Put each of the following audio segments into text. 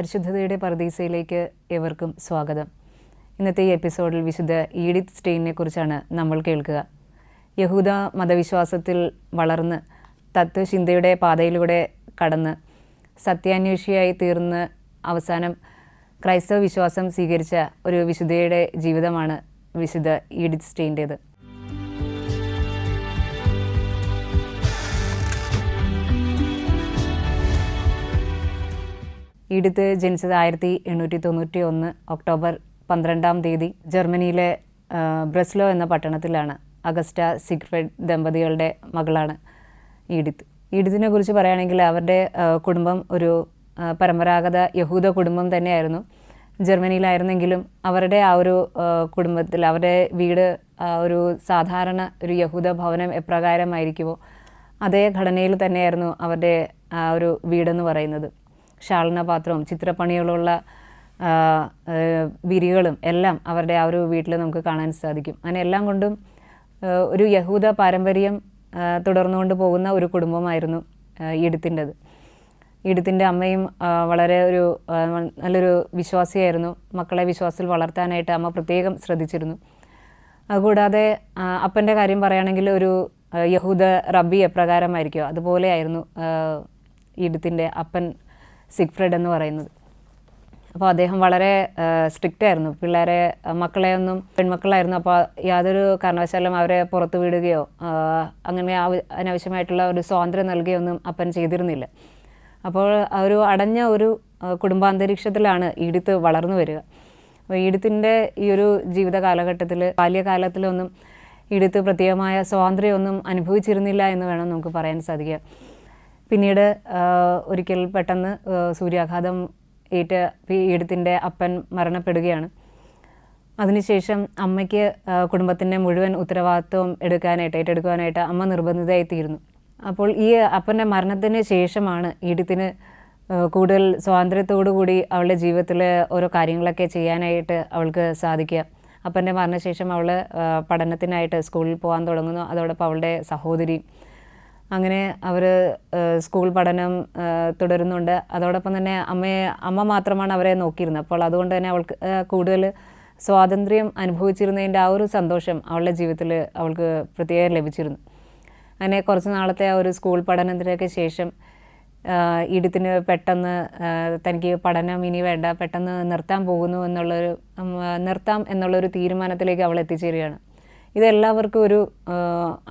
പരിശുദ്ധതയുടെ പറുദീസയിലേക്ക് ഏവർക്കും സ്വാഗതം. ഇന്നത്തെ ഈ എപ്പിസോഡിൽ വിശുദ്ധ ഈഡിത്ത് സ്റ്റെയിനെ കുറിച്ചാണ് നമ്മൾ കേൾക്കുക. യഹൂദ മതവിശ്വാസത്തിൽ വളർന്ന് തത്വചിന്തയുടെ പാതയിലൂടെ കടന്ന് സത്യാന്വേഷിയായി തീർന്ന് അവസാനം ക്രൈസ്തവ വിശ്വാസം സ്വീകരിച്ച ഒരു വിശുദ്ധയുടെ ജീവിതമാണ് വിശുദ്ധ ഈഡിത്ത് സ്റ്റെയിൻ്റേത്. ഈഡിത്ത് ജനിച്ചത് 1891 ഒക്ടോബർ 12 ജർമ്മനിയിലെ ബ്രെസ്ലോ എന്ന പട്ടണത്തിലാണ്. അഗസ്റ്റ സിഗ്ഫ്രിഡ് ദമ്പതികളുടെ മകളാണ് ഈഡിത്ത്. ഈഡിത്തിനെ കുറിച്ച് പറയുകയാണെങ്കിൽ അവരുടെ കുടുംബം ഒരു പരമ്പരാഗത യഹൂദ കുടുംബം തന്നെയായിരുന്നു. ജർമ്മനിയിലായിരുന്നെങ്കിലും അവരുടെ ആ ഒരു കുടുംബത്തിൽ അവരുടെ വീട് ഒരു സാധാരണ ഒരു യഹൂദ ഭവനം എപ്രകാരമായിരിക്കുമോ അതേ ഘടനയിൽ തന്നെയായിരുന്നു അവരുടെ ആ ഒരു വീടെന്ന് പറയുന്നത്. ശാളനപാത്രവും ചിത്രപ്പണികളുള്ള വിരികളും എല്ലാം അവരുടെ ആ ഒരു വീട്ടിൽ നമുക്ക് കാണാൻ സാധിക്കും. അങ്ങനെ എല്ലാം കൊണ്ടും ഒരു യഹൂദ പാരമ്പര്യം തുടർന്നുകൊണ്ട് പോകുന്ന ഒരു കുടുംബമായിരുന്നു ഈഡിത്തിൻ്റെത്. ഈഡിത്തിൻ്റെ അമ്മയും വളരെ നല്ലൊരു വിശ്വാസിയായിരുന്നു. മക്കളെ വിശ്വാസത്തിൽ വളർത്താനായിട്ട് അമ്മ പ്രത്യേകം ശ്രദ്ധിച്ചിരുന്നു. അതുകൂടാതെ അപ്പൻ്റെ കാര്യം പറയുകയാണെങ്കിൽ ഒരു യഹൂദ റബ്ബി എപ്രകാരമായിരിക്കുമോ അതുപോലെയായിരുന്നു ഈഡിത്തിൻ്റെ അപ്പൻ സിഗ്ഫ്രിഡ് എന്ന് പറയുന്നത്. അപ്പോൾ അദ്ദേഹം വളരെ സ്ട്രിക്റ്റ് ആയിരുന്നു. മക്കളെയൊന്നും പെൺമക്കളായിരുന്നു. അപ്പോൾ യാതൊരു കാരണവശാലും അവരെ പുറത്തു വിടുകയോ അങ്ങനെ അനാവശ്യമായിട്ടുള്ള ഒരു സ്വാതന്ത്ര്യം നൽകുകയൊന്നും അപ്പൻ ചെയ്തിരുന്നില്ല. അപ്പോൾ ഒരു അടഞ്ഞ ഒരു കുടുംബാന്തരീക്ഷത്തിലാണ് ഈഡിത്ത് വളർന്നു വരിക. അപ്പോൾ ഈഡിത്തിൻ്റെ ഈ ഒരു ജീവിത കാലഘട്ടത്തിൽ ബാല്യകാലത്തിലൊന്നും ഈഡിത്ത് പ്രത്യേകമായ സ്വാതന്ത്ര്യമൊന്നും അനുഭവിച്ചിരുന്നില്ല എന്ന് വേണം നമുക്ക് പറയാൻ സാധിക്കുക. പിന്നീട് ഒരിക്കൽ പെട്ടെന്ന് സൂര്യാഘാതം ഏറ്റ് ഈഡിത്തിൻ്റെ അപ്പൻ മരണപ്പെടുകയാണ്. അതിനുശേഷം അമ്മയ്ക്ക് കുടുംബത്തിൻ്റെ മുഴുവൻ ഉത്തരവാദിത്വം ഏറ്റെടുക്കാനായിട്ട് അമ്മ നിർബന്ധിതയായിത്തീരുന്നു. അപ്പോൾ ഈ അപ്പൻ്റെ മരണത്തിന് ശേഷമാണ് ഈഡിത്തിന് കൂടുതൽ സ്വാതന്ത്ര്യത്തോടു കൂടി അവളുടെ ജീവിതത്തിൽ ഓരോ കാര്യങ്ങളൊക്കെ ചെയ്യാനായിട്ട് അവൾക്ക് സാധിക്കുക. അപ്പൻ്റെ മരണശേഷം അവൾ പഠനത്തിനായിട്ട് സ്കൂളിൽ പോകാൻ തുടങ്ങുന്നു. അതോടൊപ്പം അവളുടെ സഹോദരി അങ്ങനെ അവർ സ്കൂൾ പഠനം തുടരുന്നുണ്ട്. അതോടൊപ്പം തന്നെ അമ്മ മാത്രമാണ് അവരെ നോക്കിയിരുന്നത്. അപ്പോൾ അതുകൊണ്ട് തന്നെ അവൾക്ക് കൂടുതൽ സ്വാതന്ത്ര്യം അനുഭവിച്ചിരുന്നതിൻ്റെ ആ ഒരു സന്തോഷം അവളുടെ ജീവിതത്തിൽ അവൾക്ക് പ്രത്യേകം ലഭിച്ചിരുന്നു. അങ്ങനെ കുറച്ച് നാളത്തെ ആ ഒരു സ്കൂൾ പഠനത്തിനൊക്കെ ശേഷം ഈഡിത്തിന് പെട്ടെന്ന് തനിക്ക് പഠനം ഇനി വേണ്ട, പെട്ടെന്ന് നിർത്താം എന്നുള്ളൊരു തീരുമാനത്തിലേക്ക് അവൾ എത്തിച്ചേരുകയാണ്. ഇതെല്ലാവർക്കും ഒരു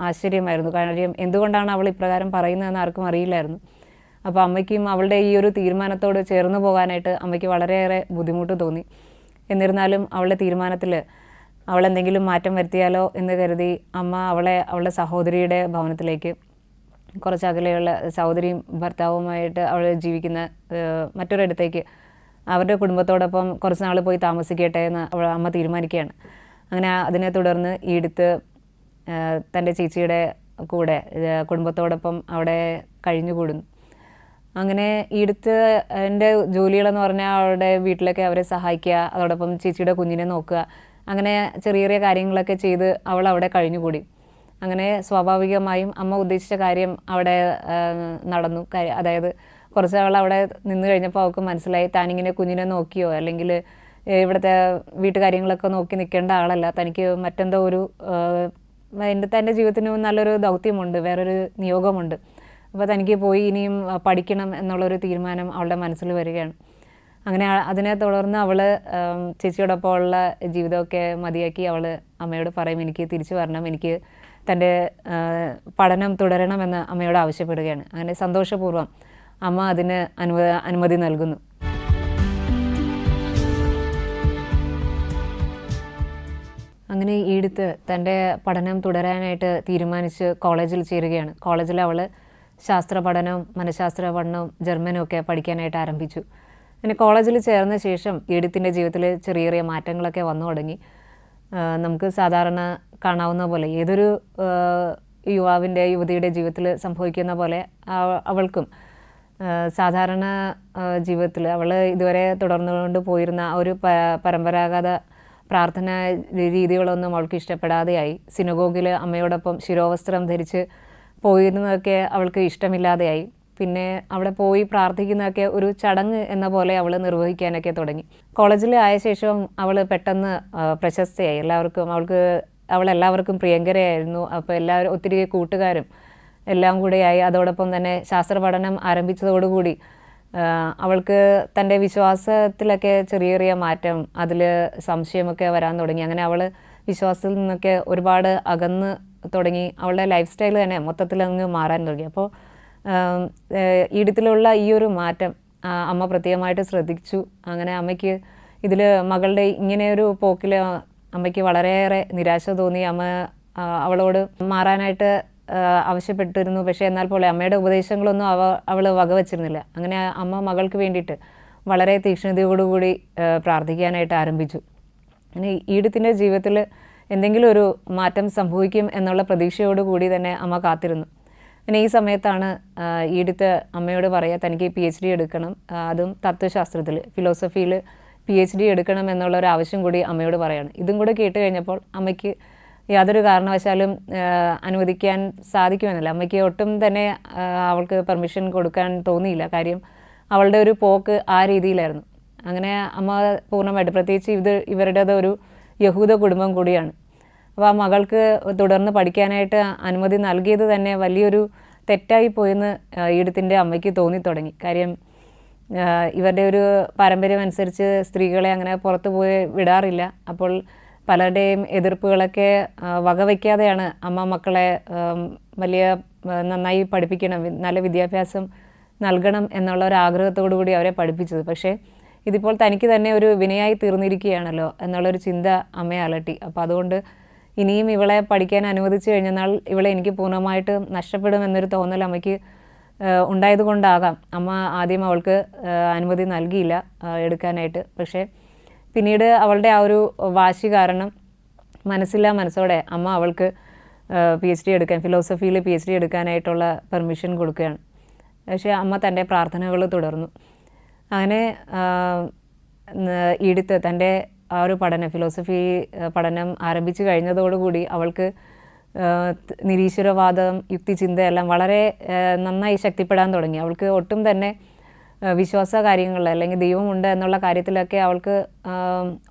ആശ്ചര്യമായിരുന്നു. കാര്യം എന്തുകൊണ്ടാണ് അവൾ ഇപ്രകാരം പറയുന്നതെന്ന് ആർക്കും അറിയില്ലായിരുന്നു. അപ്പോൾ അമ്മയ്ക്കും അവളുടെ ഈ ഒരു തീരുമാനത്തോട് ചേർന്ന് പോകാനായിട്ട് അമ്മയ്ക്ക് വളരെയേറെ ബുദ്ധിമുട്ട് തോന്നി. എന്നിരുന്നാലും അവളുടെ തീരുമാനത്തിൽ അവളെന്തെങ്കിലും മാറ്റം വരുത്തിയാലോ എന്ന് കരുതി അമ്മ അവളുടെ സഹോദരിയുടെ ഭവനത്തിലേക്ക്, കുറച്ച് അകലെയുള്ള സഹോദരിയും ഭർത്താവുമായിട്ട് അവൾ ജീവിക്കുന്ന മറ്റൊരിടത്തേക്ക് അവരുടെ കുടുംബത്തോടൊപ്പം കുറച്ച് നാൾ പോയി താമസിക്കട്ടെ എന്ന് അമ്മ തീരുമാനിക്കുകയാണ്. അങ്ങനെ അതിനെ തുടർന്ന് ഈഡിത്ത് തൻ്റെ ചേച്ചിയുടെ കൂടെ കുടുംബത്തോടൊപ്പം അവിടെ കഴിഞ്ഞുകൂടുന്നു. അങ്ങനെ ഈഡിത്ത് എൻ്റെ ജോലികളെന്ന് പറഞ്ഞാൽ അവളുടെ വീട്ടിലൊക്കെ അവരെ സഹായിക്കുക, അതോടൊപ്പം ചേച്ചിയുടെ കുഞ്ഞിനെ നോക്കുക, അങ്ങനെ ചെറിയ ചെറിയ കാര്യങ്ങളൊക്കെ ചെയ്ത് അവൾ അവിടെ കഴിഞ്ഞുകൂടി. അങ്ങനെ സ്വാഭാവികമായും അമ്മ ഉദ്ദേശിച്ച കാര്യം അവിടെ നടന്നു. അതായത് കുറച്ച് അവൾ അവിടെ നിന്ന് കഴിഞ്ഞപ്പോൾ അവൾക്ക് മനസ്സിലായി താനിങ്ങനെ കുഞ്ഞിനെ നോക്കിയോ അല്ലെങ്കിൽ ഇവിടുത്തെ വീട്ടുകാര്യങ്ങളൊക്കെ നോക്കി നിൽക്കേണ്ട ആളല്ല, തനിക്ക് മറ്റെന്തോ തൻ്റെ ജീവിതത്തിന് നല്ലൊരു ദൗത്യമുണ്ട്, വേറൊരു നിയോഗമുണ്ട്. അപ്പോൾ തനിക്ക് പോയി ഇനിയും പഠിക്കണം എന്നുള്ളൊരു തീരുമാനം അവളുടെ മനസ്സിൽ വരികയാണ്. അങ്ങനെ അതിനെ തുടർന്ന് അവൾ ചേച്ചിയോടൊപ്പം ഉള്ള ജീവിതമൊക്കെ മതിയാക്കി അവൾ അമ്മയോട് പറയും, എനിക്ക് തിരിച്ചു വരണം, എനിക്ക് തൻ്റെ പഠനം തുടരണമെന്ന് അമ്മയോട് ആവശ്യപ്പെടുകയാണ്. അങ്ങനെ സന്തോഷപൂർവ്വം അമ്മ അതിന് അനുമതി നൽകുന്നു. അങ്ങനെ ഈഡിത്ത് തൻ്റെ പഠനം തുടരാനായിട്ട് തീരുമാനിച്ച് കോളേജിൽ ചേരുകയാണ്. കോളേജിൽ അവൾ ശാസ്ത്ര പഠനവും മനഃശാസ്ത്ര പഠനവും ജർമ്മനും ഒക്കെ പഠിക്കാനായിട്ട് ആരംഭിച്ചു. അങ്ങനെ കോളേജിൽ ചേർന്ന ശേഷം ഈഡിത്തിൻ്റെ ജീവിതത്തിൽ ചെറിയ ചെറിയ മാറ്റങ്ങളൊക്കെ വന്നു തുടങ്ങി. നമുക്ക് സാധാരണ കാണാവുന്ന പോലെ ഏതൊരു യുവതിയുടെ ജീവിതത്തിൽ സംഭവിക്കുന്ന പോലെ അവൾക്കും സാധാരണ ജീവിതത്തിൽ അവൾ ഇതുവരെ തുടർന്നുകൊണ്ട് പോയിരുന്ന ഒരു പരമ്പരാഗത പ്രാർത്ഥന രീതികളൊന്നും അവൾക്ക് ഇഷ്ടപ്പെടാതെയായി. സിനഗോഗിൽ അമ്മയോടൊപ്പം ശിരോവസ്ത്രം ധരിച്ച് പോയിരുന്നതൊക്കെ അവൾക്ക് ഇഷ്ടമില്ലാതെയായി. പിന്നെ അവിടെ പോയി പ്രാർത്ഥിക്കുന്നതൊക്കെ ഒരു ചടങ്ങ് എന്ന പോലെ അവൾ നിർവഹിക്കാനൊക്കെ തുടങ്ങി. കോളേജിൽ ആയ ശേഷം അവൾ പെട്ടെന്ന് പ്രശസ്തയായി. അവളെല്ലാവർക്കും പ്രിയങ്കരയായിരുന്നു. അപ്പോൾ എല്ലാവരും ഒത്തിരി കൂട്ടുകാരും എല്ലാം കൂടെയായി. അതോടൊപ്പം തന്നെ ശാസ്ത്ര പഠനം ആരംഭിച്ചതോടുകൂടി അവൾക്ക് തൻ്റെ വിശ്വാസത്തിലൊക്കെ ചെറിയ ചെറിയ മാറ്റം, അതിൽ സംശയമൊക്കെ വരാൻ തുടങ്ങി. അങ്ങനെ അവൾ വിശ്വാസത്തിൽ നിന്നൊക്കെ ഒരുപാട് അകന്ന് തുടങ്ങി. അവളുടെ ലൈഫ് സ്റ്റൈൽ തന്നെ മൊത്തത്തിൽ അങ്ങ് മാറാൻ തുടങ്ങി. അപ്പോൾ ഈഡിത്തിലുള്ള ഈ ഒരു മാറ്റം അമ്മ പ്രത്യേകമായിട്ട് ശ്രദ്ധിച്ചു. അങ്ങനെ അമ്മയ്ക്ക് ഇതിൽ മകളുടെ ഇങ്ങനെയൊരു പോക്കിൽ അമ്മയ്ക്ക് വളരെയേറെ നിരാശ തോന്നി. അമ്മ അവളോട് മാറാനായിട്ട് ആവശ്യപ്പെട്ടിരുന്നു. പക്ഷേ എന്നാൽ പോലെ അമ്മയുടെ ഉപദേശങ്ങളൊന്നും അവൾ വകവച്ചിരുന്നില്ല. അങ്ങനെ അമ്മ മകൾക്ക് വേണ്ടിയിട്ട് വളരെ തീക്ഷ്ണതയോടുകൂടി പ്രാർത്ഥിക്കാനായിട്ട് ആരംഭിച്ചു. അങ്ങനെ ഈഡിത്തിൻ്റെ ജീവിതത്തിൽ എന്തെങ്കിലും ഒരു മാറ്റം സംഭവിക്കും എന്നുള്ള പ്രതീക്ഷയോടുകൂടി തന്നെ അമ്മ കാത്തിരുന്നു. പിന്നെ ഈ സമയത്താണ് ഈഡിത്ത് അമ്മയോട് പറയുക തനിക്ക് PhD എടുക്കണം, അതും തത്വശാസ്ത്രത്തിൽ ഫിലോസഫിയിൽ PhD എടുക്കണം എന്നുള്ളൊരു ആവശ്യം കൂടി അമ്മയോട് പറയാണ്. ഇതും കൂടെ കേട്ട് കഴിഞ്ഞപ്പോൾ അമ്മയ്ക്ക് യാതൊരു കാരണവശാലും അനുവദിക്കാൻ സാധിക്കുമെന്നില്ല. അമ്മയ്ക്ക് ഒട്ടും തന്നെ അവൾക്ക് പെർമിഷൻ കൊടുക്കാൻ തോന്നിയില്ല. കാര്യം അവളുടെ ഒരു പോക്ക് ആ രീതിയിലായിരുന്നു. അങ്ങനെ അമ്മ പൂർണ്ണമായിട്ട്, പ്രത്യേകിച്ച് ഇവരുടേത് ഒരു യഹൂദ കുടുംബം കൂടിയാണ്. അപ്പോൾ ആ മകൾക്ക് തുടർന്ന് പഠിക്കാനായിട്ട് അനുമതി നൽകിയത് തന്നെ വലിയൊരു തെറ്റായിപ്പോയെന്ന് ഈഡിത്തിൻ്റെ അമ്മയ്ക്ക് തോന്നിത്തുടങ്ങി. കാര്യം ഇവരുടെ ഒരു പാരമ്പര്യം അനുസരിച്ച് സ്ത്രീകളെ അങ്ങനെ പുറത്തു പോയി വിടാറില്ല. അപ്പോൾ പലരുടെയും എതിർപ്പുകളൊക്കെ വകവയ്ക്കാതെയാണ് അമ്മ മക്കളെ നന്നായി പഠിപ്പിക്കണം, നല്ല വിദ്യാഭ്യാസം നൽകണം എന്നുള്ള ഒരു ആഗ്രഹത്തോടു കൂടി അവരെ പഠിപ്പിച്ചത്. പക്ഷേ ഇതിപ്പോൾ തനിക്ക് തന്നെ ഒരു വിനയായി തീർന്നിരിക്കുകയാണല്ലോ എന്നുള്ളൊരു ചിന്ത അമ്മയെ അലട്ടി. അപ്പോൾ അതുകൊണ്ട് ഇനിയും ഇവളെ പഠിക്കാൻ അനുവദിച്ചു കഴിഞ്ഞാൽ ഇവളെ എനിക്ക് പൂർണ്ണമായിട്ട് നഷ്ടപ്പെടുമെന്നൊരു തോന്നൽ അമ്മയ്ക്ക് ഉണ്ടായതുകൊണ്ടാകാം അമ്മ ആദ്യം അവൾക്ക് അനുമതി നൽകിയില്ല എടുക്കാനായിട്ട്. പക്ഷേ പിന്നീട് അവളുടെ ആ ഒരു വാശി കാരണം മനസ്സോടെ അമ്മ അവൾക്ക് PhD എടുക്കാൻ, ഫിലോസഫിയിൽ PhD എടുക്കാനായിട്ടുള്ള പെർമിഷൻ കൊടുക്കുകയാണ്. പക്ഷേ അമ്മ തൻ്റെ പ്രാർത്ഥനകൾ തുടർന്നു. അങ്ങനെ ഈഡിത്ത് തൻ്റെ ആ ഒരു ഫിലോസഫി പഠനം ആരംഭിച്ചു കഴിഞ്ഞതോടുകൂടി അവൾക്ക് നിരീശ്വരവാദം, യുക്തിചിന്തയെല്ലാം വളരെ നന്നായി ശക്തിപ്പെടാൻ തുടങ്ങി. അവൾക്ക് ഒട്ടും തന്നെ വിശ്വാസ കാര്യങ്ങളിൽ അല്ലെങ്കിൽ ദൈവമുണ്ട് എന്നുള്ള കാര്യത്തിലൊക്കെ അവൾക്ക്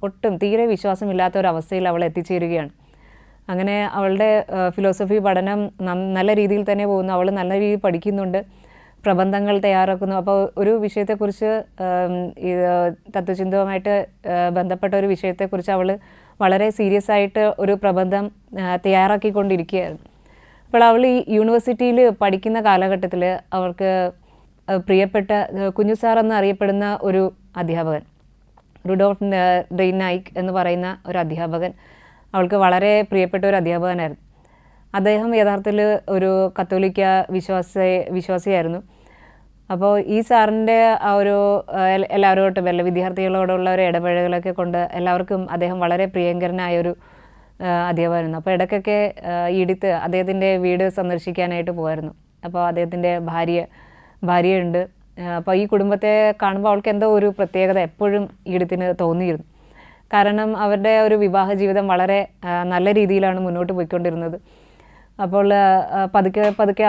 ഒട്ടും തീരെ വിശ്വാസമില്ലാത്ത ഒരവസ്ഥയിൽ അവൾ എത്തിച്ചേരുകയാണ്. അങ്ങനെ അവളുടെ ഫിലോസഫി പഠനം നല്ല രീതിയിൽ തന്നെ പോകുന്നു. അവൾ നല്ല രീതിയിൽ പഠിക്കുന്നുണ്ട്, പ്രബന്ധങ്ങൾ തയ്യാറാക്കുന്നു. അപ്പോൾ ഒരു വിഷയത്തെക്കുറിച്ച് തത്വചിന്തയുമായിട്ട് ബന്ധപ്പെട്ട ഒരു വിഷയത്തെക്കുറിച്ച് അവൾ വളരെ സീരിയസ് ആയിട്ട് ഒരു പ്രബന്ധം തയ്യാറാക്കിക്കൊണ്ടിരിക്കുകയായിരുന്നു. അപ്പോൾ അവൾ ഈ യൂണിവേഴ്സിറ്റിയിൽ പഠിക്കുന്ന കാലഘട്ടത്തിൽ അവൾക്ക് പ്രിയപ്പെട്ട കുഞ്ഞുസാർ എന്നറിയപ്പെടുന്ന ഒരു അധ്യാപകൻ, റുഡോൾഫ് ഡെയ്നായിക് എന്ന് പറയുന്ന ഒരു അധ്യാപകൻ അവൾക്ക് വളരെ പ്രിയപ്പെട്ട ഒരു അധ്യാപകനായിരുന്നു. അദ്ദേഹം യഥാർത്ഥത്തിൽ ഒരു കത്തോലിക്ക വിശ്വാസിയായിരുന്നു. അപ്പോൾ ഈ സാറിൻ്റെ ആ ഒരു എല്ലാവരോട്ടും വിദ്യാർത്ഥികളോടുള്ള ഒരു ഇടപഴകലൊക്കെ കൊണ്ട് എല്ലാവർക്കും അദ്ദേഹം വളരെ പ്രിയങ്കരനായൊരു അധ്യാപകനായിരുന്നു. അപ്പോൾ ഇടയ്ക്കൊക്കെ ഈഡിത്ത് അദ്ദേഹത്തിൻ്റെ വീട് സന്ദർശിക്കാനായിട്ട് പോകുമായിരുന്നു. അപ്പോൾ അദ്ദേഹത്തിൻ്റെ ഭാര്യയുണ്ട്. അപ്പോൾ ഈ കുടുംബത്തെ കാണുമ്പോൾ അവൾക്ക് എന്തോ ഒരു പ്രത്യേകത എപ്പോഴും ഈഡിത്തിന് തോന്നിയിരുന്നു. കാരണം അവരുടെ ഒരു വിവാഹ ജീവിതം വളരെ നല്ല രീതിയിലാണ് മുന്നോട്ട് പോയിക്കൊണ്ടിരുന്നത്. അപ്പോൾ പതുക്കെ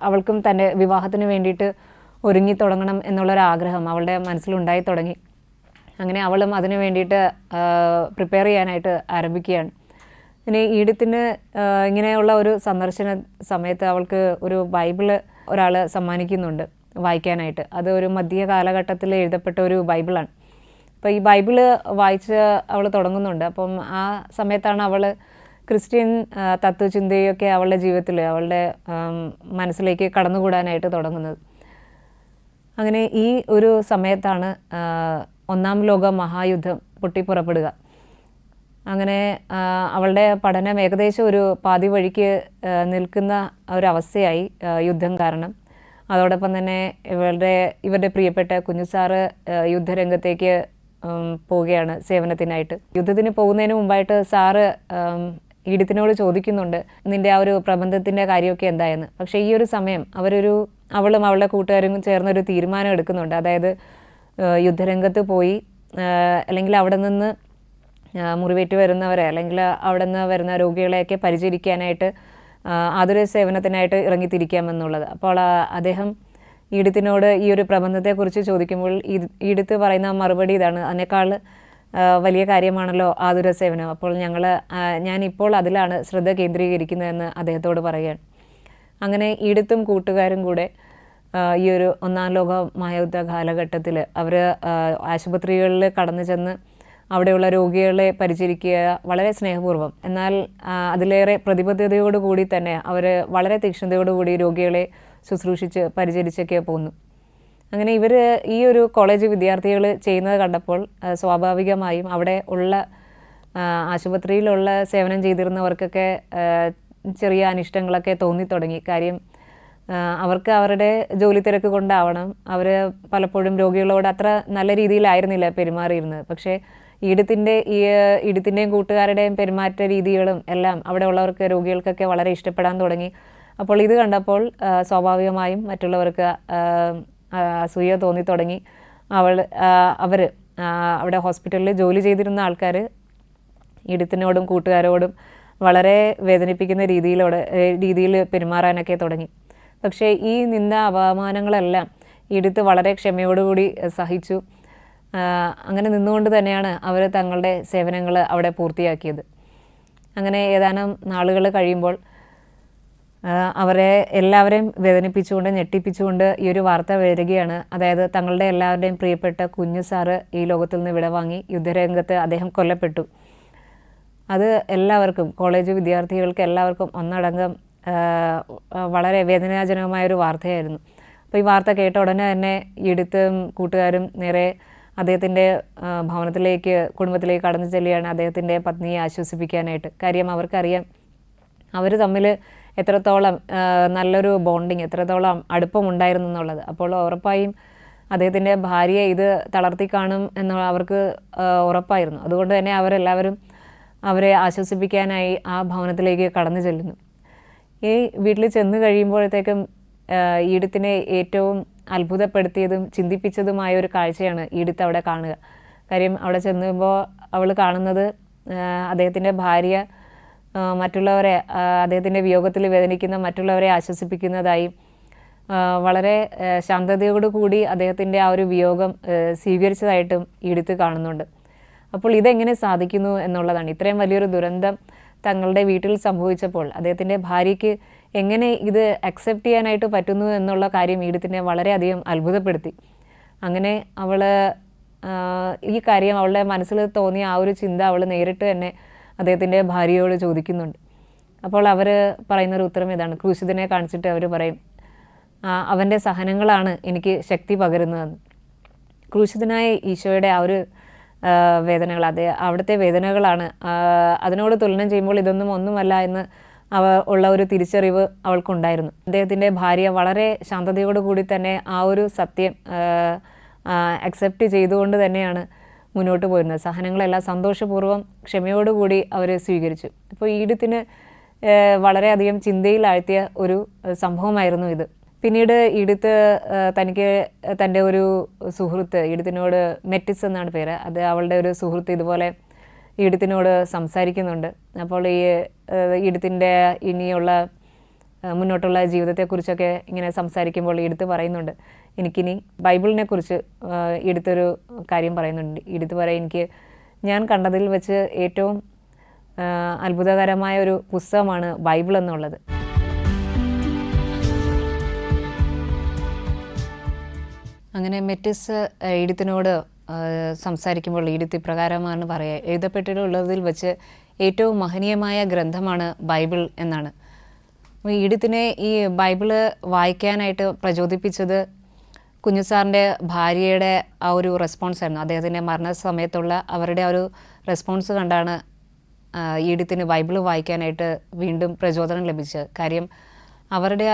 അവൾക്കും തൻ്റെ വിവാഹത്തിന് വേണ്ടിയിട്ട് ഒരുങ്ങി തുടങ്ങണം എന്നുള്ളൊരാഗ്രഹം അവളുടെ മനസ്സിലുണ്ടായി തുടങ്ങി. അങ്ങനെ അവളും അതിന് വേണ്ടിയിട്ട് പ്രിപ്പയർ ചെയ്യാനായിട്ട് ആരംഭിക്കുകയാണ്. ഇനി ഈഡിത്തിന് ഇങ്ങനെയുള്ള ഒരു സന്ദർശന സമയത്ത് അവൾക്ക് ഒരു ബൈബിള് ഒരാൾ സമ്മാനിക്കുന്നുണ്ട് വായിക്കാനായിട്ട്. അത് ഒരു മധ്യ കാലഘട്ടത്തിൽ എഴുതപ്പെട്ട ഒരു ബൈബിളാണ്. അപ്പോൾ ഈ ബൈബിള് വായിച്ച് അവൾ തുടങ്ങുന്നുണ്ട്. അപ്പം ആ സമയത്താണ് അവൾ ക്രിസ്ത്യൻ തത്വചിന്തയൊക്കെ അവളുടെ ജീവിതത്തിൽ, അവളുടെ മനസ്സിലേക്ക് കടന്നുകൂടാനായിട്ട് തുടങ്ങുന്നത്. അങ്ങനെ ഈ ഒരു സമയത്താണ് ഒന്നാം ലോക മഹായുദ്ധം പൊട്ടിപ്പുറപ്പെടുക. അങ്ങനെ അവളുടെ പഠനം ഏകദേശം ഒരു പാതി വഴിക്ക് നിൽക്കുന്ന ഒരവസ്ഥയായി യുദ്ധം കാരണം. അതോടൊപ്പം തന്നെ ഇവരുടെ പ്രിയപ്പെട്ട കുഞ്ഞുസാറ് യുദ്ധരംഗത്തേക്ക് പോവുകയാണ് സേവനത്തിനായിട്ട്. യുദ്ധത്തിന് പോകുന്നതിന് മുമ്പായിട്ട് സാറ് ഈഡിത്തിനോട് ചോദിക്കുന്നുണ്ട് നിൻ്റെ ആ ഒരു പ്രബന്ധത്തിൻ്റെ കാര്യമൊക്കെ എന്തായെന്ന്. പക്ഷേ ഈ ഒരു സമയം അവളും അവളുടെ കൂട്ടുകാരും ചേർന്നൊരു തീരുമാനം എടുക്കുന്നുണ്ട്. അതായത് യുദ്ധരംഗത്ത് പോയി അല്ലെങ്കിൽ അവിടെ നിന്ന് മുറിവേറ്റ് വരുന്നവരെ അല്ലെങ്കിൽ അവിടെ നിന്ന് വരുന്ന രോഗികളെയൊക്കെ പരിചരിക്കാനായിട്ട് ആതുര സേവനത്തിനായിട്ട് ഇറങ്ങിത്തിരിക്കാമെന്നുള്ളത്. അപ്പോൾ അദ്ദേഹം ഈഡിത്തിനോട് ഈ ഒരു പ്രബന്ധത്തെക്കുറിച്ച് ചോദിക്കുമ്പോൾ ഈഡിത്ത് പറയുന്ന മറുപടി ഇതാണ്: അതിനേക്കാൾ വലിയ കാര്യമാണല്ലോ ആതുര സേവനം. അപ്പോൾ ഞാനിപ്പോൾ അതിലാണ് ശ്രദ്ധ കേന്ദ്രീകരിക്കുന്നതെന്ന് അദ്ദേഹത്തോട് പറയുകയാണ്. അങ്ങനെ ഈഡിത്തും കൂട്ടുകാരും കൂടെ ഈ ഒരു ഒന്നാം ലോക മഹായുദ്ധ കാലഘട്ടത്തിൽ അവർ ആശുപത്രികളിൽ കടന്നു ചെന്ന് അവിടെയുള്ള രോഗികളെ പരിചരിക്കുക വളരെ സ്നേഹപൂർവ്വം, എന്നാൽ അതിലേറെ പ്രതിബദ്ധതയോടുകൂടി തന്നെ അവർ വളരെ തീക്ഷ്ണതയോടുകൂടി രോഗികളെ ശുശ്രൂഷിച്ച് പരിചരിച്ചൊക്കെ പോന്നു. അങ്ങനെ ഇവർ ഈ ഒരു കോളേജ് വിദ്യാർത്ഥികൾ ചെയ്യുന്നത് കണ്ടപ്പോൾ സ്വാഭാവികമായും അവിടെ ഉള്ള ആശുപത്രിയിലുള്ള സേവനം ചെയ്തിരുന്നവർക്കൊക്കെ ചെറിയ അനിഷ്ടങ്ങളൊക്കെ തോന്നിത്തുടങ്ങി. കാര്യം അവർക്ക് അവരുടെ ജോലി തിരക്ക് കൊണ്ടാവണം അവർ പലപ്പോഴും രോഗികളോട് അത്ര നല്ല രീതിയിലായിരുന്നില്ല പെരുമാറിയിരുന്നത്. പക്ഷേ ഈഡിത്തിൻ്റെയും കൂട്ടുകാരുടെയും പെരുമാറ്റ രീതികളും എല്ലാം അവിടെ ഉള്ളവർക്ക് രോഗികൾക്കൊക്കെ വളരെ ഇഷ്ടപ്പെടാൻ തുടങ്ങി. അപ്പോൾ ഇത് കണ്ടപ്പോൾ സ്വാഭാവികമായും മറ്റുള്ളവർക്ക് അസൂയ തോന്നിത്തുടങ്ങി. അവർ അവിടെ ഹോസ്പിറ്റലിൽ ജോലി ചെയ്തിരുന്ന ആൾക്കാർ ഈഡിത്തിനോടും കൂട്ടുകാരോടും വളരെ വേദനിപ്പിക്കുന്ന രീതിയിൽ പെരുമാറാനൊക്കെ തുടങ്ങി. പക്ഷേ ഈ അപമാനങ്ങളെല്ലാം ഈഡിത്ത് വളരെ ക്ഷമയോടുകൂടി സഹിച്ചു. അങ്ങനെ നിന്നുകൊണ്ട് തന്നെയാണ് അവർ തങ്ങളുടെ സേവനങ്ങൾ അവിടെ പൂർത്തിയാക്കിയത്. അങ്ങനെ ഏതാനും നാളുകൾ കഴിയുമ്പോൾ അവരെ എല്ലാവരെയും വേദനിപ്പിച്ചുകൊണ്ട് ഞെട്ടിപ്പിച്ചുകൊണ്ട് ഈ ഒരു വാർത്ത വരികയാണ്. അതായത് തങ്ങളുടെ എല്ലാവരുടെയും പ്രിയപ്പെട്ട കുഞ്ഞു സാറ് ഈ ലോകത്തിൽ നിന്ന് വിടവാങ്ങി. യുദ്ധരംഗത്ത് അദ്ദേഹം കൊല്ലപ്പെട്ടു. അത് എല്ലാവർക്കും, കോളേജ് വിദ്യാർത്ഥികൾക്ക് എല്ലാവർക്കും ഒന്നടങ്കം വളരെ വേദനാജനകമായൊരു വാർത്തയായിരുന്നു. അപ്പോൾ ഈ വാർത്ത കേട്ട ഉടനെ തന്നെ ഈഡിത്തും കൂട്ടുകാരും നേരെ അദ്ദേഹത്തിൻ്റെ കുടുംബത്തിലേക്ക് കടന്നു ചെല്ലുകയാണ് അദ്ദേഹത്തിൻ്റെ പത്നിയെ ആശ്വസിപ്പിക്കാനായിട്ട്. കാര്യം അവർക്കറിയാം അവർ തമ്മിൽ എത്രത്തോളം നല്ലൊരു ബോണ്ടിങ്, എത്രത്തോളം അടുപ്പമുണ്ടായിരുന്നു എന്നുള്ളത്. അപ്പോൾ ഉറപ്പായും അദ്ദേഹത്തിൻ്റെ ഭാര്യയെ ഇത് തളർത്തി കാണും എന്ന് അവർക്ക് ഉറപ്പായിരുന്നു. അതുകൊണ്ട് തന്നെ അവരെല്ലാവരും അവരെ ആശ്വസിപ്പിക്കാനായി ആ ഭവനത്തിലേക്ക് കടന്നു ചെല്ലുന്നു. ഈ വീട്ടിൽ ചെന്ന് കഴിയുമ്പോഴത്തേക്കും ഈഡിത്തിനെ ഏറ്റവും അത്ഭുതപ്പെടുത്തിയതും ചിന്തിപ്പിച്ചതുമായ ഒരു കാഴ്ചയാണ് ഈഡിത്ത് അവിടെ കാണുക. കാര്യം അവിടെ ചെന്നുമ്പോൾ അവൾ കാണുന്നത് അദ്ദേഹത്തിൻ്റെ ഭാര്യ മറ്റുള്ളവരെ, അദ്ദേഹത്തിൻ്റെ വിയോഗത്തിൽ വേദനിക്കുന്ന മറ്റുള്ളവരെ ആശ്വസിപ്പിക്കുന്നതായി വളരെ ശാന്തതയോടുകൂടി അദ്ദേഹത്തിൻ്റെ ആ ഒരു വിയോഗം സ്വീകരിച്ചതായിട്ടും ഈഡിത്ത് കാണുന്നുണ്ട്. അപ്പോൾ ഇതെങ്ങനെ സാധിക്കുന്നു എന്നുള്ളതാണ്. ഇത്രയും വലിയൊരു ദുരന്തം തങ്ങളുടെ വീട്ടിൽ സംഭവിച്ചപ്പോൾ അദ്ദേഹത്തിൻ്റെ ഭാര്യയ്ക്ക് എങ്ങനെ ഇത് അക്സെപ്റ്റ് ചെയ്യാനായിട്ട് പറ്റുന്നു എന്നുള്ള കാര്യം ഈഡിത്തിനെ വളരെയധികം അത്ഭുതപ്പെടുത്തി. അങ്ങനെ അവൾ ഈ കാര്യം അവളുടെ മനസ്സിൽ തോന്നിയ ആ ഒരു ചിന്ത അവൾ നേരിട്ട് തന്നെ അദ്ദേഹത്തിൻ്റെ ഭാര്യയോട് ചോദിക്കുന്നുണ്ട്. അപ്പോൾ അവർ പറയുന്നൊരു ഉത്തരം ഇതാണ്. ക്രൂശിതനെ കാണിച്ചിട്ട് അവർ പറയും, അവൻ്റെ സഹനങ്ങളാണ് എനിക്ക് ശക്തി പകരുന്നതെന്ന്. ക്രൂശിതനായ ഈശോയുടെ ആ ഒരു വേദനകൾ, അവിടുത്തെ വേദനകളാണ് അതിനോട് തുലനം ചെയ്യുമ്പോൾ ഇതൊന്നും ഒന്നുമല്ല എന്ന് ഉള്ള ഒരു തിരിച്ചറിവ് അവൾക്കുണ്ടായിരുന്നു. അദ്ദേഹത്തിൻ്റെ ഭാര്യ വളരെ ശാന്തതയോടുകൂടി തന്നെ ആ ഒരു സത്യം അക്സെപ്റ്റ് ചെയ്തുകൊണ്ട് തന്നെയാണ് മുന്നോട്ട് പോയിരുന്നത്. സഹനങ്ങളെല്ലാം സന്തോഷപൂർവ്വം ക്ഷമയോടുകൂടി അവർ സ്വീകരിച്ചു. അപ്പോൾ ഈഡിത്തിന് വളരെയധികം ചിന്തയിലാഴ്ത്തിയ ഒരു സംഭവമായിരുന്നു ഇത്. പിന്നീട് ഈഡിത്ത് തനിക്ക് തൻ്റെ ഒരു സുഹൃത്ത്, ഈഡിത്തിനോട് മെറ്റിസ് എന്നാണ് പേര്, അത് അവളുടെ ഒരു സുഹൃത്ത് ഇതുപോലെ ഈഡിത്തിനോട് സംസാരിക്കുന്നുണ്ട്. അപ്പോൾ ഈ ഈഡിത്തിൻ്റെ ഇനിയുള്ള മുന്നോട്ടുള്ള ജീവിതത്തെക്കുറിച്ചൊക്കെ ഇങ്ങനെ സംസാരിക്കുമ്പോൾ ഈഡിത്ത് പറയുന്നുണ്ട്, എനിക്കിനി ബൈബിളിനെ കുറിച്ച് ഈഡിത്തൊരു കാര്യം പറയുന്നുണ്ട്. ഈഡിത്ത് പറയും, ഞാൻ കണ്ടതിൽ വെച്ച് ഏറ്റവും അത്ഭുതകരമായ ഒരു പുസ്തകമാണ് ബൈബിൾ എന്നുള്ളത്. അങ്ങനെ മെറ്റിസ് ഈഡിത്തിനോട് സംസാരിക്കുമ്പോൾ ഈഡിത്ത് ഇപ്രകാരമാണ് പറയുക, എഴുതപ്പെട്ടിട്ടുള്ളതിൽ വെച്ച് ഏറ്റവും മഹനീയമായ ഗ്രന്ഥമാണ് ബൈബിൾ എന്നാണ്. ഈഡിത്തിനെ ഈ ബൈബിള് വായിക്കാനായിട്ട് പ്രചോദിപ്പിച്ചത് കുഞ്ഞുസാറിൻ്റെ ഭാര്യയുടെ ആ ഒരു റെസ്പോൺസ് ആയിരുന്നു. അദ്ദേഹത്തിൻ്റെ മരണസമയത്തുള്ള അവരുടെ ആ ഒരു റെസ്പോൺസ് കണ്ടാണ് ഈഡിത്തിന് ബൈബിള് വായിക്കാനായിട്ട് വീണ്ടും പ്രചോദനം ലഭിച്ചത്. കാര്യം അവരുടെ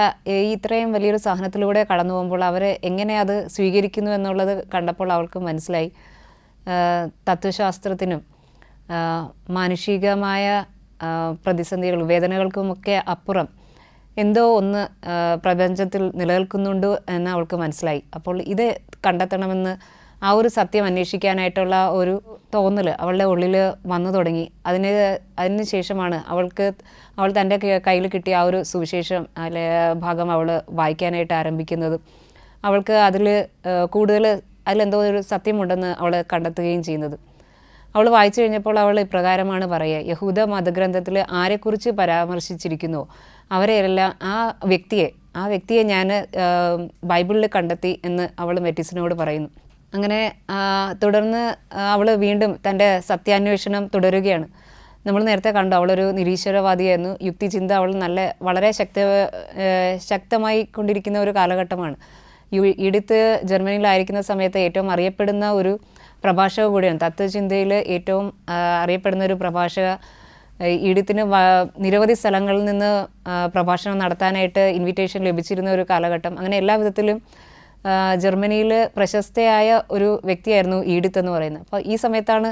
ഇത്രയും വലിയൊരു സഹനത്തിലൂടെ കടന്നു പോകുമ്പോൾ അവർ എങ്ങനെ അത് സ്വീകരിക്കുന്നു എന്നുള്ളത് കണ്ടപ്പോൾ അവൾക്ക് മനസ്സിലായി, തത്വശാസ്ത്രത്തിനും മാനുഷികമായ പ്രതിസന്ധികളും വേദനകൾക്കുമൊക്കെ അപ്പുറം എന്തോ ഒന്ന് പ്രപഞ്ചത്തിൽ നിലനിൽക്കുന്നുണ്ട് എന്ന് അവൾക്ക് മനസ്സിലായി. അപ്പോൾ ഇത് കണ്ടെത്തണമെന്ന് ആ ഒരു സത്യം അന്വേഷിക്കാനായിട്ടുള്ള ഒരു തോന്നൽ അവളുടെ ഉള്ളിൽ വന്നു തുടങ്ങി. അതിന് ശേഷമാണ് അവൾ തൻ്റെ കയ്യിൽ കിട്ടിയ ആ ഒരു സുവിശേഷം ഭാഗം അവൾ വായിക്കാനായിട്ട് ആരംഭിക്കുന്നത്. അവൾക്ക് കൂടുതൽ അതിലെന്തോ ഒരു സത്യമുണ്ടെന്ന് അവൾ കണ്ടെത്തുകയും ചെയ്യുന്നത്. അവൾ വായിച്ചു കഴിഞ്ഞപ്പോൾ അവൾ ഇപ്രകാരമാണ് പറയുക: യഹൂദ മതഗ്രന്ഥത്തിൽ ആരെക്കുറിച്ച് പരാമർശിച്ചിരിക്കുന്നുവോ അവരെയെല്ലാം ആ വ്യക്തിയെ ഞാൻ ബൈബിളിൽ കണ്ടെത്തി എന്ന് അവൾ മെറ്റിസിനോട് പറയുന്നു. അങ്ങനെ തുടർന്ന് അവൾ വീണ്ടും തൻ്റെ സത്യാന്വേഷണം തുടരുകയാണ്. നമ്മൾ നേരത്തെ കണ്ടു, അവളൊരു നിരീശ്വരവാദിയായിരുന്നു. യുക്തിചിന്ത അവൾ വളരെ ശക്തമായി കൊണ്ടിരിക്കുന്ന ഒരു കാലഘട്ടമാണ്. ഈഡിത്ത് ജർമ്മനിയിലായിരിക്കുന്ന സമയത്ത് ഏറ്റവും അറിയപ്പെടുന്ന ഒരു പ്രഭാഷക കൂടിയാണ്. തത്വചിന്തയിൽ ഏറ്റവും അറിയപ്പെടുന്ന ഒരു പ്രഭാഷക. ഈഡിത്തിന് നിരവധി സ്ഥലങ്ങളിൽ നിന്ന് പ്രഭാഷണം നടത്താനായിട്ട് ഇൻവിറ്റേഷൻ ലഭിച്ചിരുന്ന ഒരു കാലഘട്ടം. അങ്ങനെ എല്ലാ വിധത്തിലും ജർമ്മനിയിൽ പ്രശസ്തയായ ഒരു വ്യക്തിയായിരുന്നു ഈഡിത്ത് എന്ന് പറയുന്നത്. അപ്പോൾ ഈ സമയത്താണ്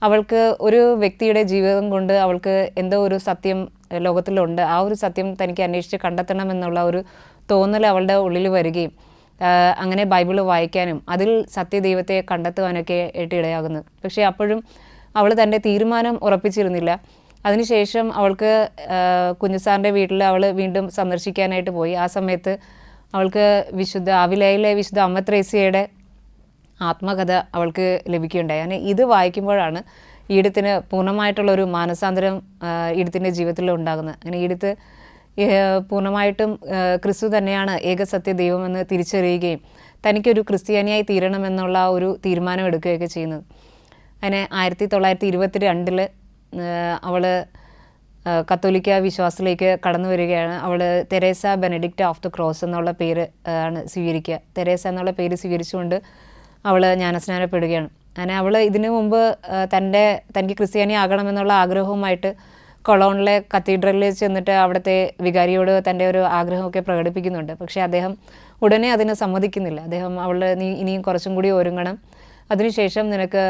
അവൾക്ക് ഒരു വ്യക്തിയുടെ ജീവിതം കൊണ്ട് അവൾക്ക് എന്തോ ഒരു സത്യം ലോകത്തിലുണ്ട്, ആ ഒരു സത്യം തനിക്ക് അന്വേഷിച്ച് കണ്ടെത്തണമെന്നുള്ള ഒരു തോന്നൽ അവളുടെ ഉള്ളിൽ വരികയും അങ്ങനെ ബൈബിൾ വായിക്കാനും അതിൽ സത്യദൈവത്തെ കണ്ടെത്തുവാനൊക്കെ ആയിട്ട് ഇടയാകുന്നത്. പക്ഷേ അപ്പോഴും അവൾ തൻ്റെ തീരുമാനം ഉറപ്പിച്ചിരുന്നില്ല. അതിനുശേഷം അവൾക്ക് കുഞ്ഞുസാറിൻ്റെ വീട്ടിൽ അവൾ വീണ്ടും സന്ദർശിക്കാനായിട്ട് പോയി. ആ സമയത്ത് അവൾക്ക് ആവിലയിലെ വിശുദ്ധ അമ്മ ത്രേസ്യയുടെ ആത്മകഥ അവൾക്ക് ലഭിക്കുകയുണ്ടായി. അങ്ങനെ ഇത് വായിക്കുമ്പോഴാണ് ഈഡിത്തിന് പൂർണ്ണമായിട്ടുള്ളൊരു മാനസാന്തരം ഈഡിത്തിൻ്റെ ജീവിതത്തിൽ ഉണ്ടാകുന്നത്. അങ്ങനെ ഈഡിത്ത് പൂർണ്ണമായിട്ടും ക്രിസ്തു തന്നെയാണ് ഏകസത്യ ദൈവമെന്ന് തിരിച്ചറിയുകയും തനിക്കൊരു ക്രിസ്ത്യാനിയായി തീരണമെന്നുള്ള ഒരു തീരുമാനം എടുക്കുകയൊക്കെ ചെയ്യുന്നത്. അങ്ങനെ 1922 അവൾ കത്തോലിക്ക വിശ്വാസത്തിലേക്ക് കടന്നു വരികയാണ്. അവൾ Teresa Benedict of the Cross എന്നുള്ള പേര് ആണ് സ്വീകരിക്കുക. തെരേസ എന്നുള്ള പേര് സ്വീകരിച്ചുകൊണ്ട് അവൾ ജ്ഞാനസ്നാനപ്പെടുകയാണ്. അങ്ങനെ അവൾ ഇതിനു മുമ്പ് തനിക്ക് ക്രിസ്ത്യാനി ആകണമെന്നുള്ള ആഗ്രഹവുമായിട്ട് കൊളോണിലെ കത്തീഡ്രലിൽ ചെന്നിട്ട് അവിടുത്തെ വികാരിയോട് തൻ്റെ ഒരു ആഗ്രഹമൊക്കെ പ്രകടിപ്പിക്കുന്നുണ്ട്. പക്ഷേ അദ്ദേഹം ഉടനെ അതിന് സമ്മതിക്കുന്നില്ല. അദ്ദേഹം നീ ഇനിയും കുറച്ചും കൂടി ഒരുങ്ങണം, അതിനുശേഷം നിനക്ക്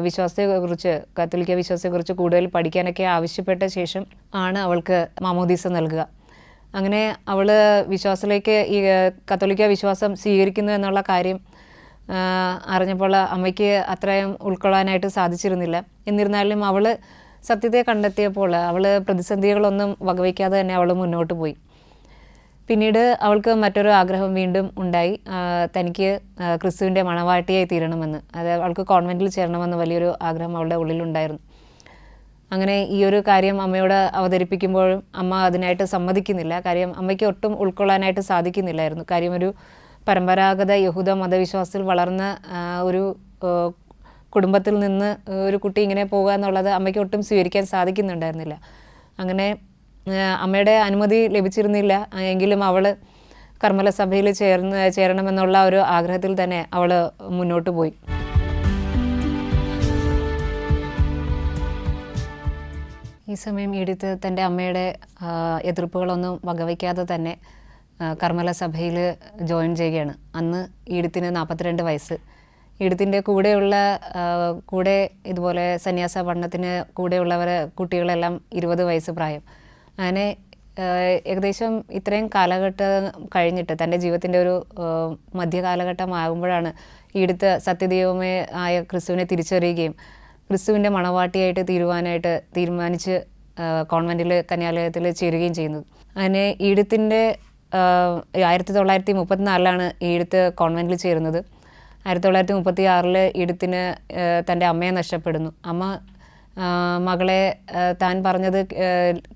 വിശ്വാസത്തെക്കുറിച്ച്, കത്തോലിക്ക വിശ്വാസത്തെക്കുറിച്ച് കൂടുതൽ പഠിക്കാനൊക്കെ ആവശ്യപ്പെട്ട ശേഷം ആണ് അവൾക്ക് മാമോദീസ നൽകുക. അങ്ങനെ അവൾ വിശ്വാസത്തിലേക്ക് ഈ കത്തോലിക്ക വിശ്വാസം സ്വീകരിക്കുന്നു എന്നുള്ള കാര്യം അറിഞ്ഞപ്പോൾ അമ്മയ്ക്ക് അത്രയും ഉൾക്കൊള്ളാനായിട്ട് സാധിച്ചിരുന്നില്ല. എന്നിരുന്നാലും അവൾ സത്യത്തെ കണ്ടെത്തിയപ്പോൾ അവൾ പ്രതിസന്ധികളൊന്നും വകവയ്ക്കാതെ തന്നെ അവൾ മുന്നോട്ട് പോയി. പിന്നീട് അവൾക്ക് മറ്റൊരു ആഗ്രഹം വീണ്ടും ഉണ്ടായി. തനിക്ക് ക്രിസ്തുവിൻ്റെ മണവാട്ടിയായി തീരണമെന്ന്, അവൾക്ക് കോൺവെൻറ്റിൽ ചേരണമെന്ന് വലിയൊരു ആഗ്രഹം അവളുടെ ഉള്ളിലുണ്ടായിരുന്നു. അങ്ങനെ ഈ ഒരു കാര്യം അമ്മയോട് അവതരിപ്പിക്കുമ്പോഴും അമ്മ അതിനായിട്ട് സമ്മതിക്കുന്നില്ല. കാര്യം അമ്മയ്ക്ക് ഒട്ടും ഉൾക്കൊള്ളാനായിട്ട് സാധിക്കുന്നില്ലായിരുന്നു. കാര്യം ഒരു പരമ്പരാഗത യഹൂദ മതവിശ്വാസത്തിൽ വളർന്ന ഒരു കുടുംബത്തിൽ നിന്ന് ഒരു കുട്ടി ഇങ്ങനെ പോകുക എന്നുള്ളത് അമ്മയ്ക്ക് ഒട്ടും സ്വീകരിക്കാൻ സാധിക്കുന്നുണ്ടായിരുന്നില്ല. അങ്ങനെ അമ്മയുടെ അനുമതി ലഭിച്ചിരുന്നില്ല. എങ്കിലും അവൾ കർമ്മല സഭയിൽ ചേരണമെന്നുള്ള ഒരു ആഗ്രഹത്തിൽ തന്നെ അവൾ മുന്നോട്ട് പോയി. ഈ സമയം ഈഡിത്ത് തൻ്റെ അമ്മയുടെ എതിർപ്പുകളൊന്നും വകവയ്ക്കാതെ തന്നെ കർമ്മല സഭയിൽ ജോയിൻ ചെയ്യുകയാണ്. അന്ന് ഈഡിത്തിന് 42 വയസ്സ്. ഈഡിത്തിൻ്റെ കൂടെ ഇതുപോലെ സന്യാസ പഠനത്തിന് കുട്ടികളെല്ലാം 20 വയസ്സ് പ്രായം. അങ്ങനെ ഏകദേശം ഇത്രയും കാലഘട്ടം കഴിഞ്ഞിട്ട് തൻ്റെ ജീവിതത്തിൻ്റെ ഒരു മധ്യകാലഘട്ടമാകുമ്പോഴാണ് ഈഡിത്ത് സത്യദൈവമേ ആയ ക്രിസ്തുവിനെ തിരിച്ചറിയുകയും ക്രിസ്തുവിൻ്റെ മണവാട്ടിയായിട്ട് തീരുമാനിച്ച് കോൺവെൻറ്റിൽ കന്യാലയത്തിൽ ചേരുകയും ചെയ്യുന്നത്. അങ്ങനെ ഈഡിത്തിൻ്റെ 1934 ഈഡിത്ത് കോൺവെൻറ്റിൽ ചേരുന്നത്. 1936 ഈഡിത്തിന് തൻ്റെ അമ്മയെ നഷ്ടപ്പെടുന്നു. അമ്മ മകളെ താൻ പറഞ്ഞത്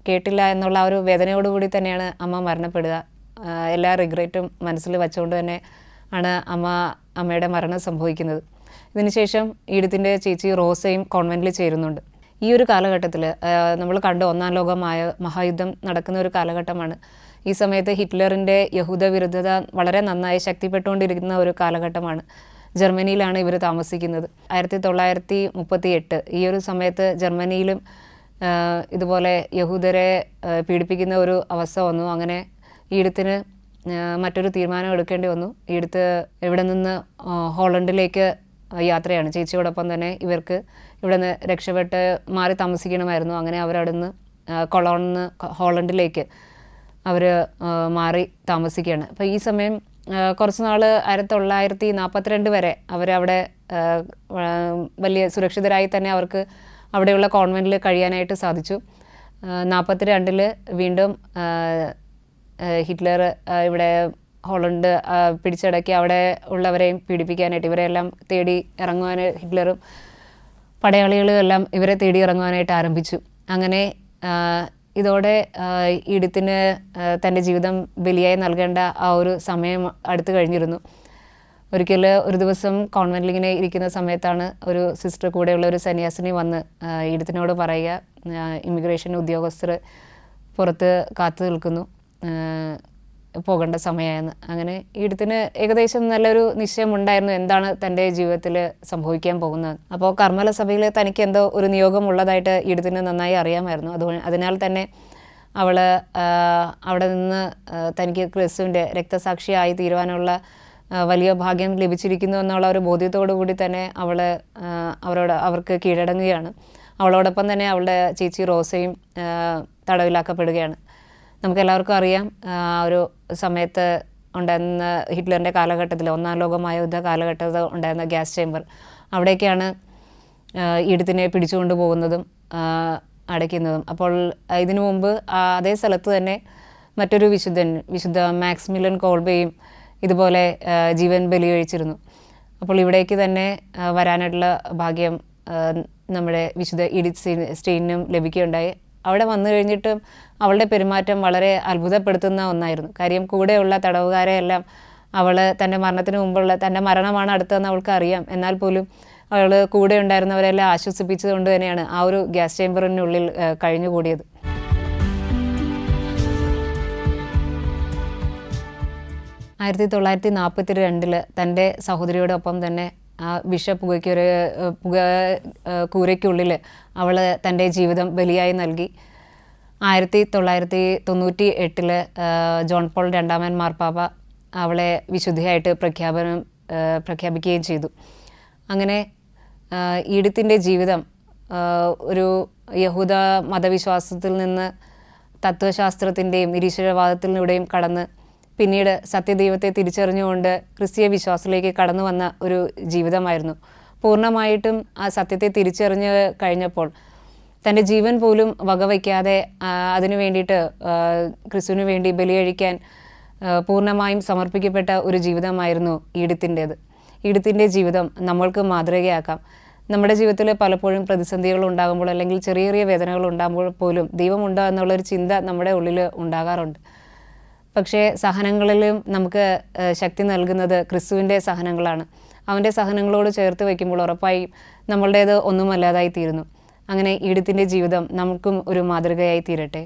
കേട്ടില്ല എന്നുള്ള ആ ഒരു വേദനയോടുകൂടി തന്നെയാണ് അമ്മ മരണപ്പെടുക. എല്ലാ റിഗ്രറ്റും മനസ്സിൽ വച്ചുകൊണ്ട് തന്നെ ആണ് അമ്മയുടെ മരണം സംഭവിക്കുന്നത്. ഇതിനുശേഷം ഈഡിത്തിൻ്റെ ചേച്ചി റോസയും കോൺവെൻറ്റിൽ ചേരുന്നുണ്ട്. ഈ ഒരു കാലഘട്ടത്തിൽ നമ്മൾ കണ്ട ഒന്നാം ലോക മഹായുദ്ധം നടക്കുന്ന ഒരു കാലഘട്ടമാണ്. ഈ സമയത്ത് ഹിറ്റ്ലറിൻ്റെ യഹൂദ വിരുദ്ധത വളരെ നന്നായി ശക്തിപ്പെട്ടുകൊണ്ടിരിക്കുന്ന ഒരു കാലഘട്ടമാണ്. ജർമ്മനിയിലാണ് ഇവർ താമസിക്കുന്നത്. 1938 ഈ ഒരു സമയത്ത് ജർമ്മനിയിലും ഇതുപോലെ യഹൂദരെ പീഡിപ്പിക്കുന്ന ഒരു അവസ്ഥ വന്നു. അങ്ങനെ ഈഡിത്തിന് മറ്റൊരു തീരുമാനം എടുക്കേണ്ടി വന്നു. ഈഡിത്ത് ഇവിടെ നിന്ന് ഹോളണ്ടിലേക്ക് യാത്രയാണ്. ചേച്ചിയോടൊപ്പം തന്നെ ഇവർക്ക് ഇവിടെ നിന്ന് രക്ഷപ്പെട്ട് മാറി താമസിക്കണമായിരുന്നു. അങ്ങനെ അവരവിടെ നിന്ന് കൊളോണിൽ നിന്ന് ഹോളണ്ടിലേക്ക് അവർ മാറി താമസിക്കുകയാണ്. അപ്പോൾ ഈ സമയം കുറച്ച് നാൾ 1942 വരെ അവരവിടെ വലിയ സുരക്ഷിതരായി തന്നെ അവർക്ക് അവിടെയുള്ള കോൺവെൻറ്റിൽ കഴിയാനായിട്ട് സാധിച്ചു. 1942 വീണ്ടും ഹിറ്റ്ലർ ഇവിടെ ഹോളണ്ട് പിടിച്ചടക്കി അവിടെ ഉള്ളവരെയും പീഡിപ്പിക്കാനായിട്ട് ഇവരെല്ലാം തേടി ഇറങ്ങുവാൻ ഹിറ്റ്ലറും പടയാളികളും എല്ലാം ഇവരെ തേടി ഇറങ്ങുവാനായിട്ട് ആരംഭിച്ചു. അങ്ങനെ ഇതോടെ ഈഡിത്തിന് തൻ്റെ ജീവിതം ബലിയായി നൽകേണ്ട ആ ഒരു സമയം അടുത്ത് കഴിഞ്ഞിരുന്നു. ഒരു ദിവസം കോൺവെൻറ്റിൽ ഇങ്ങനെ ഇരിക്കുന്ന സമയത്താണ് ഒരു സിസ്റ്റർ കൂടെയുള്ള ഒരു സന്യാസിനി വന്ന് ഈഡിത്തിനോട് പറയുക, ഇമിഗ്രേഷൻ ഉദ്യോഗസ്ഥർ പുറത്ത് കാത്തു നിൽക്കുന്നു, പോകേണ്ട സമയമായെന്ന്. അങ്ങനെ ഈഡിത്തിന് ഏകദേശം നല്ലൊരു നിശ്ചയമുണ്ടായിരുന്നു എന്താണ് തൻ്റെ ജീവിതത്തിൽ സംഭവിക്കാൻ പോകുന്നത്. അപ്പോൾ കർമ്മല സഭയിൽ തനിക്ക് എന്തോ ഒരു നിയോഗം ഉള്ളതായിട്ട് ഈഡിത്തിന് നന്നായി അറിയാമായിരുന്നു. അതിനാൽ തന്നെ അവൾ അവിടെ നിന്ന് തനിക്ക് ക്രിസ്തുവിൻ്റെ രക്തസാക്ഷിയായി തീരുവാനുള്ള വലിയ ഭാഗ്യം ലഭിച്ചിരിക്കുന്നു എന്നുള്ള ഒരു ബോധ്യത്തോടു കൂടി തന്നെ അവർക്ക് കീഴടങ്ങുകയാണ്. അവളോടൊപ്പം തന്നെ അവളുടെ ചേച്ചി റോസയും തടവിലാക്കപ്പെടുകയാണ്. നമുക്കെല്ലാവർക്കും അറിയാം ഒരു സമയത്ത് ഉണ്ടായിരുന്ന ഹിറ്റ്ലറിൻ്റെ കാലഘട്ടത്തിൽ, ഒന്നാം ലോക മഹായുദ്ധ കാലഘട്ടത്തിൽ ഉണ്ടായിരുന്ന ഗ്യാസ് ചേമ്പർ, അവിടേക്കാണ് ഈഡിത്തിനെ പിടിച്ചുകൊണ്ട് പോകുന്നതും അടയ്ക്കുന്നതും. അപ്പോൾ ഇതിനു മുമ്പ് അതേ സ്ഥലത്ത് തന്നെ മറ്റൊരു വിശുദ്ധ മാക്സിമിലിയൻ കോൾബെയും ഇതുപോലെ ജീവൻ ബലികഴിച്ചിരുന്നു. അപ്പോൾ ഇവിടേക്ക് തന്നെ വരാനായിട്ടുള്ള ഭാഗ്യം നമ്മുടെ വിശുദ്ധ ഈഡിത്ത് സ്റ്റെയിനും ലഭിക്കുകയുണ്ടായി. അവിടെ വന്നു കഴിഞ്ഞിട്ടും അവളുടെ പെരുമാറ്റം വളരെ അത്ഭുതപ്പെടുത്തുന്ന ഒന്നായിരുന്നു. കാര്യം കൂടെയുള്ള തടവുകാരെയെല്ലാം അവൾ തൻ്റെ മരണത്തിന് മുമ്പുള്ള തൻ്റെ മരണമാണ് അടുത്തതെന്ന് അവൾക്ക് അറിയാം. എന്നാൽ പോലും അവൾ കൂടെ ഉണ്ടായിരുന്നവരെല്ലാം ആശ്വസിപ്പിച്ചതുകൊണ്ട് തന്നെയാണ് ആ ഒരു ഗ്യാസ് ചേമ്പറിനുള്ളിൽ കഴിഞ്ഞുകൂടിയത്. ആയിരത്തി 1942 തൻ്റെ സഹോദരിയോടൊപ്പം തന്നെ ആ കൂരയ്ക്കുള്ളിൽ അവൾ തൻ്റെ ജീവിതം ബലിയായി നൽകി. 1998 ജോൺ പോൾ രണ്ടാമൻ മാർപ്പാപ്പ അവളെ വിശുദ്ധിയായിട്ട് പ്രഖ്യാപിക്കുകയും ചെയ്തു. അങ്ങനെ ഈഡിത്തിൻ്റെ ജീവിതം ഒരു യഹൂദ മതവിശ്വാസത്തിൽ നിന്ന് തത്വശാസ്ത്രത്തിൻ്റെയും നിരീശ്വരവാദത്തിലൂടെയും കടന്ന് പിന്നീട് സത്യദൈവത്തെ തിരിച്ചറിഞ്ഞുകൊണ്ട് ക്രിസ്തീയ വിശ്വാസത്തിലേക്ക് കടന്നു വന്ന ഒരു ജീവിതമായിരുന്നു. പൂർണ്ണമായിട്ടും ആ സത്യത്തെ തിരിച്ചറിഞ്ഞ് കഴിഞ്ഞപ്പോൾ തൻ്റെ ജീവൻ പോലും വകവയ്ക്കാതെ അതിനു വേണ്ടിയിട്ട് ക്രിസ്തുവിന് വേണ്ടി ബലികഴിക്കാൻ പൂർണ്ണമായും സമർപ്പിക്കപ്പെട്ട ഒരു ജീവിതമായിരുന്നു ഈഡിത്തിൻ്റേത്. ഈഡിത്തിൻ്റെ ജീവിതം നമ്മൾക്ക് മാതൃകയാക്കാം. നമ്മുടെ ജീവിതത്തിൽ പലപ്പോഴും പ്രതിസന്ധികൾ ഉണ്ടാകുമ്പോൾ അല്ലെങ്കിൽ ചെറിയ ചെറിയ വേദനകൾ ഉണ്ടാകുമ്പോൾ പോലും ദൈവമുണ്ടോ എന്നുള്ളൊരു ചിന്ത നമ്മുടെ ഉള്ളിൽ ഉണ്ടാകാറുണ്ട്. പക്ഷേ സഹനങ്ങളിലും നമുക്ക് ശക്തി നൽകുന്നത് ക്രിസ്തുവിൻ്റെ സഹനങ്ങളാണ്. അവൻ്റെ സഹനങ്ങളോട് ചേർത്ത് വയ്ക്കുമ്പോൾ ഉറപ്പായും നമ്മളുടേത് ഒന്നുമല്ലാതായി തീരുന്നു. അങ്ങനെ ഈഡിത്തിൻ്റെ ജീവിതം നമുക്കും ഒരു മാതൃകയായി തീരട്ടെ.